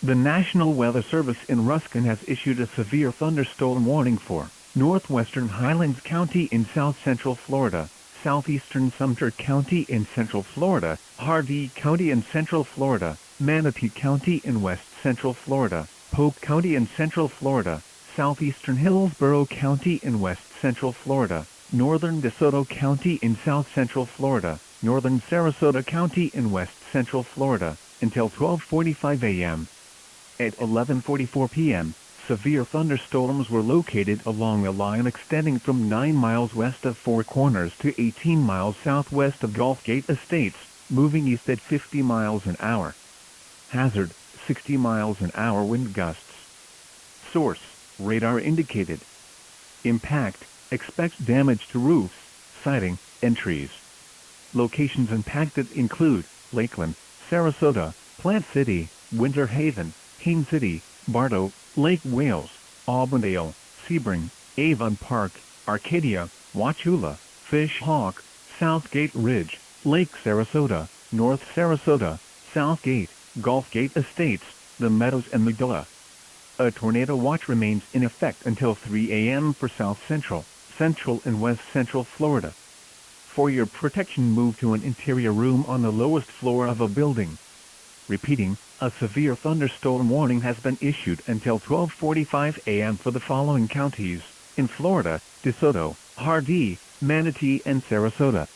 The National Weather Service in Ruskin has issued a severe thunderstorm warning for northwestern Highlands County in south-central Florida, southeastern Sumter County in central Florida, Harvey County in central Florida, Manatee County in west-central Florida, Polk County in central Florida, southeastern Hillsborough County in west-central Florida, northern DeSoto County in south-central Florida, northern Sarasota County in west-central Florida, until 12:45 a.m. At 11:44 p.m., severe thunderstorms were located along a line extending from 9 miles west of Four Corners to 18 miles southwest of Gulf Gate Estates, moving east at 50 miles an hour. Hazard, 60 miles an hour wind gusts. Source, radar indicated. Impact, expect damage to roofs, siding, and trees. Locations impacted include Lakeland, Sarasota, Plant City, Winter Haven, Haines City, Bartow, Lake Wales, Auburndale, Sebring, Avon Park, Arcadia, Wauchula, Fish Hawk, Southgate Ridge, Lake Sarasota, North Sarasota, Southgate, Gulf Gate Estates, The Meadows and Medolla. A tornado watch remains in effect until 3 a.m. for South Central, Central and West Central Florida. For your protection, move to an interior room on the lowest floor of a building. Repeating, a severe thunderstorm warning has been issued until 12:45 a.m. for the following counties in Florida: DeSoto, Harvey, Manatee and Sarasota.